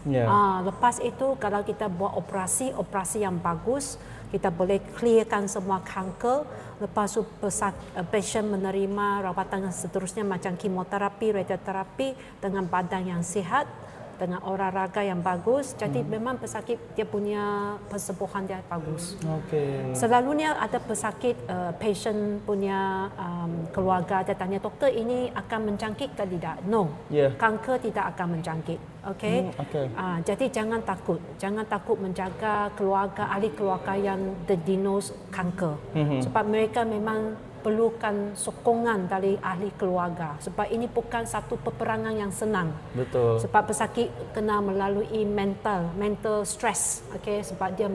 Lepas itu kalau kita buat operasi yang bagus, kita boleh clearkan semua kanker. Lepas itu pasien menerima rawatan seterusnya macam kemoterapi, radioterapi dengan badan yang sihat, dengan olahraga yang bagus. Jadi memang pesakit dia punya persembuhan dia bagus. Selalunya ada pesakit pasien punya keluarga dia tanya, doktor ini akan menjangkit ke tidak? No, kanker tidak akan menjangkit. Jadi jangan takut menjaga keluarga, ahli keluarga yang terdiagnos kanker. Sebab mereka memang perlukan sokongan dari ahli keluarga. Sebab ini bukan satu peperangan yang senang. Betul. Sebab pesakit kena melalui mental stress. Sebab dia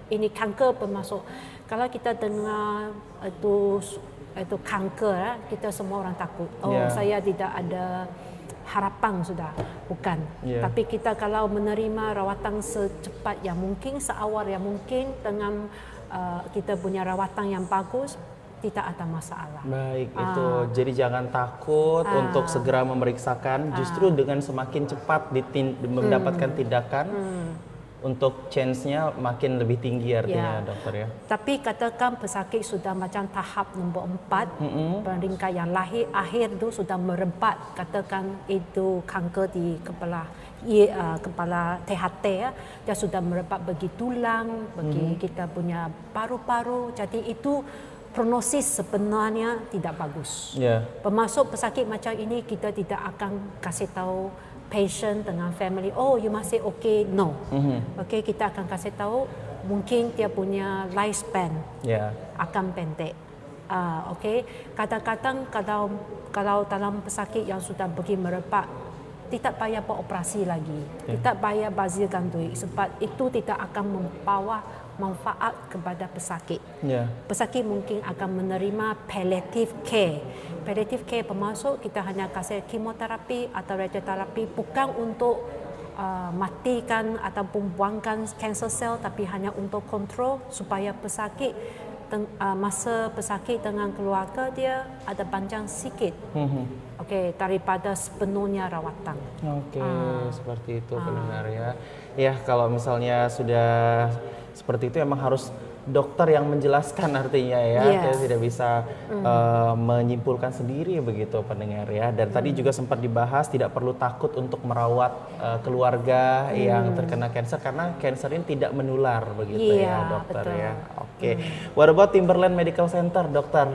ini kanker bermasuk. Kalau kita dengar itu kanker, kita semua orang takut. Saya tidak ada harapan sudah, bukan. Tapi kita kalau menerima rawatan secepat yang mungkin, seawal yang mungkin, dengan kita punya rawatan yang bagus, tidak ada masalah. Baik, itu. Jadi jangan takut untuk segera memeriksakan. Justru dengan semakin cepat mendapatkan tindakan, untuk chance-nya makin lebih tinggi artinya dokter ya. Tapi katakan pesakit sudah macam tahap nombor 4, peringkat yang akhir tu sudah merebak, katakan itu kanker di kepala THT ya, dia sudah merebak bagi tulang, bagi kita punya paru-paru. Jadi itu prognosis sebenarnya tidak bagus. Pemasuk pesakit macam ini kita tidak akan kasih tahu patient dengan family, oh you masih okay, no. Okay, kita akan kasih tahu mungkin dia punya lifespan akan pendek. Okay, kadang-kadang kalau dalam pesakit yang sudah pergi merebak, tidak payah buat operasi lagi, tidak payah bazirkan duit sebab itu tidak akan membawa manfaat kepada pesakit. Pesakit mungkin akan menerima palliative care. Palliative care pemasuk kita hanya kasih kemoterapi atau radioterapi, bukan untuk matikan ataupun buangkan cancer cell, tapi hanya untuk kontrol supaya pesakit masa pesakit dengan keluarga dia ada panjang sikit. Okey, daripada sepenuhnya rawatan. Seperti itu pendengar ya. Ya, kalau misalnya sudah seperti itu emang harus dokter yang menjelaskan artinya ya, kita tidak bisa menyimpulkan sendiri begitu pendengar ya. Dan tadi juga sempat dibahas tidak perlu takut untuk merawat keluarga yang terkena kanker karena kanker ini tidak menular begitu ya dokter ya. What about Timberland Medical Center dokter?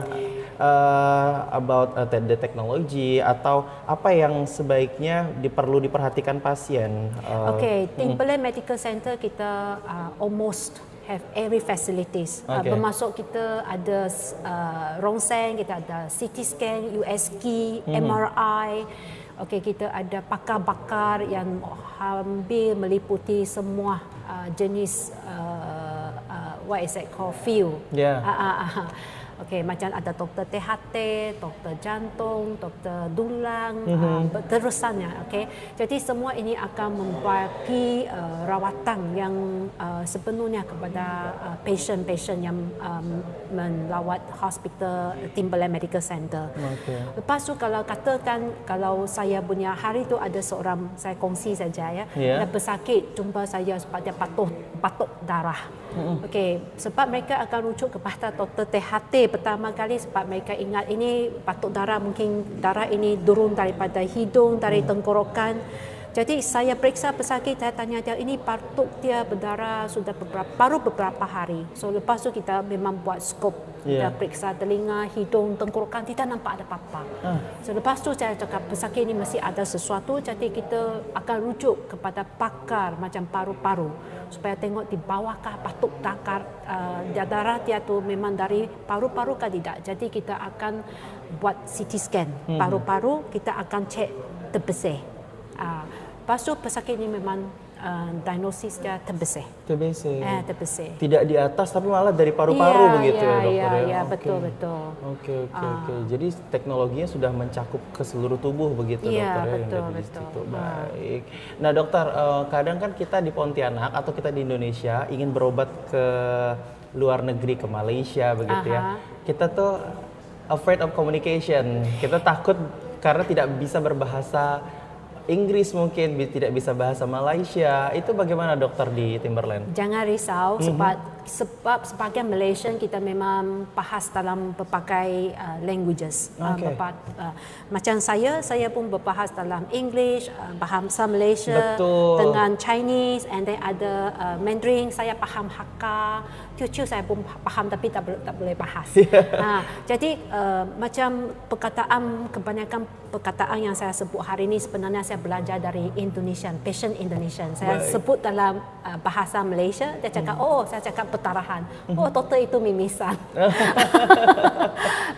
About the technology atau apa yang sebaiknya perlu diperhatikan pasien? Timberland Medical Center kita almost have every facilities. Bermasuk kita ada ronsen, kita ada CT scan, USG, MRI. Kita ada pakar-pakar yang hampir meliputi semua jenis what is it called field. Macam ada doktor THT, doktor jantung, doktor tulang, terusannya. Jadi semua ini akan membagi rawatan yang sepenuhnya kepada patient-patient yang melawat hospital Timberland Medical Center. Lepas tu kalau katakan kalau saya punya hari tu ada seorang, saya kongsi saja ya, dia pesakit jumpa saya sebab dia batuk darah. Sebab mereka akan rujuk kepada doktor THT pertama kali sebab mereka ingat ini batuk darah, mungkin darah ini turun daripada hidung, dari tenggorokan. Jadi saya periksa pesakit, saya tanya dia, ini batuk dia berdarah sudah baru beberapa hari. So lepas tu kita memang buat skop, kita periksa telinga, hidung, tenggorokan, tidak nampak ada apa-apa. So lepas tu saya cakap pesakit ini mesti ada sesuatu, jadi kita akan rujuk kepada pakar macam paru-paru supaya tengok di bawahkah batuk darah dia tu memang dari paru-paru kah tidak. Jadi kita akan buat CT scan paru-paru, kita akan cek terbersih. Lepas tu pesakit ini memang diagnosis dia terbersih. Terbersih. Tidak di atas tapi malah dari paru-paru begitu ya dokter ya. Betul. Jadi teknologinya sudah mencakup ke seluruh tubuh begitu dokter ya. Betul. Baik. Nah dokter, kadang kan kita di Pontianak atau kita di Indonesia ingin berobat ke luar negeri, ke Malaysia begitu ya. Kita tuh afraid of communication. Kita takut karena tidak bisa berbahasa Inggris, mungkin tidak bisa bahasa Malaysia. Itu bagaimana dokter di Timberland? Jangan risau sebab sebagian Malaysian kita memang bahas dalam berbagai languages. Macam saya pun berbahas dalam English, bahasa Malaysia dengan Chinese, and then ada Mandarin. Saya faham Hakka, Teochew saya pun faham tapi tak boleh bahas. Jadi macam kebanyakan perkataan yang saya sebut hari ini sebenarnya saya belajar dari Indonesian, patient Indonesian. Saya sebut dalam bahasa Malaysia, dia cakap, saya cakap petarahan. Doktor itu mimisan.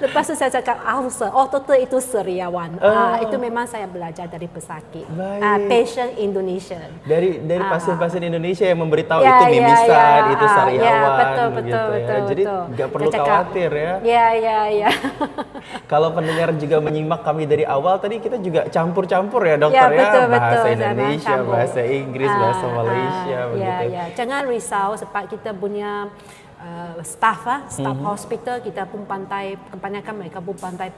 Lepas tu saya cakap ulcer. Doktor itu seriawan. Itu memang saya belajar dari pesakit. Patient Indonesian. Dari pasien-pasien Indonesia yang memberitahu itu mimisan, itu sariawan. Betul. Jadi nggak perlu khawatir ya. Ya. Kalau pendengar juga menyimak kami dari awal, tadi kita juga campur-campur ya dokter bahasa Indonesia, bahasa Inggris, bahasa Malaysia begitu. Jangan risau sebab kita punya staff hospital kita pun pandai, kebanyakan mereka pun pandai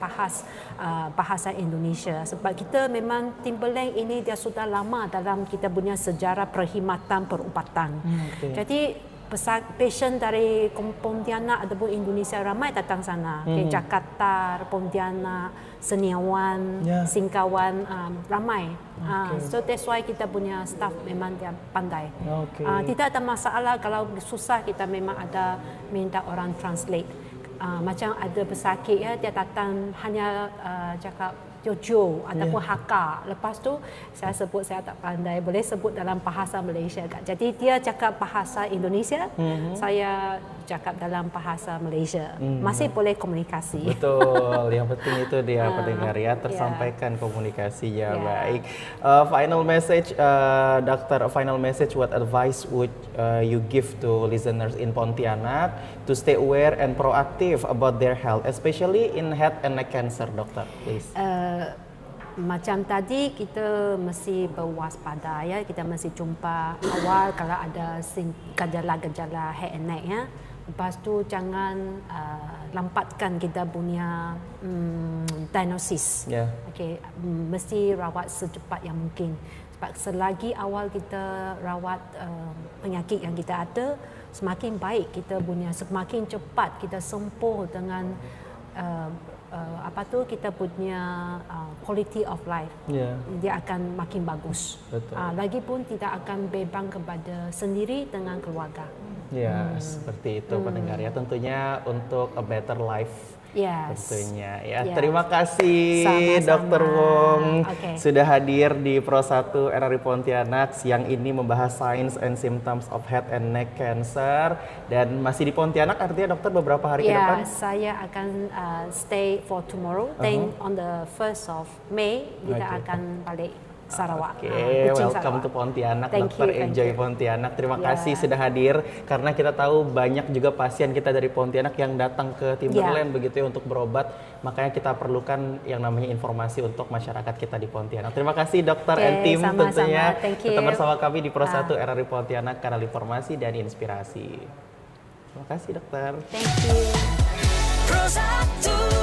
bahasa Indonesia sebab kita memang Timberland ini dia sudah lama dalam kita punya sejarah perkhidmatan perubatan. Jadi pasien dari Pontianak ataupun Indonesia ramai datang sana. Jakarta, Pontianak, Seniawan, Singkawan ramai. So that's why kita punya staff memang dia pandai. Tidak ada masalah kalau susah kita memang ada minta orang translate. Macam ada pesakit ya dia datang hanya cakap Jojo ataupun Hakka. Lepas tu saya sebut saya tak pandai, boleh sebut dalam bahasa Malaysia. Jadi dia cakap bahasa Indonesia, saya cakap dalam bahasa Malaysia. Masih boleh komunikasi. Betul, yang penting itu dia pendengar ya, tersampaikan komunikasinya baik. Final message, Dokter, final message, what advice would you give to listeners in Pontianak to stay aware and proactive about their health, especially in head and neck cancer, Dokter, please? Macam tadi kita mesti berwaspada ya, kita mesti jumpa awal kalau ada gejala-gejala head and neck ya. Lepas tu jangan lampatkan kita punya diagnosis. Okay, mesti rawat secepat yang mungkin. Sebab selagi awal kita rawat penyakit yang kita ada, semakin baik kita punya, semakin cepat kita sembuh dengan kita punya quality of life, dia akan makin bagus. Lagipun tidak akan beban kepada sendiri dengan keluarga. Seperti itu pendengar ya, tentunya untuk a better life. Tentunya ya. Terima kasih Dr. Wong sudah hadir di Pro 1 RRI Pontianak siang ini membahas Signs and Symptoms of Head and Neck Cancer, dan masih di Pontianak artinya dokter beberapa hari ke depan? Saya akan stay for tomorrow. Then on the 1st of May kita akan balik Sarawak. Welcome Sarawak. To Pontianak, Dokter Enjoy Pontianak. Terima kasih sudah hadir, karena kita tahu banyak juga pasien kita dari Pontianak yang datang ke Timberland begitu ya untuk berobat. Makanya kita perlukan yang namanya informasi untuk masyarakat kita di Pontianak. Terima kasih Dokter and tim tentunya tetap bersama kami di Pro 1 RRI Pontianak, kanal informasi dan inspirasi. Terima kasih Dokter. Thank you. Pro 1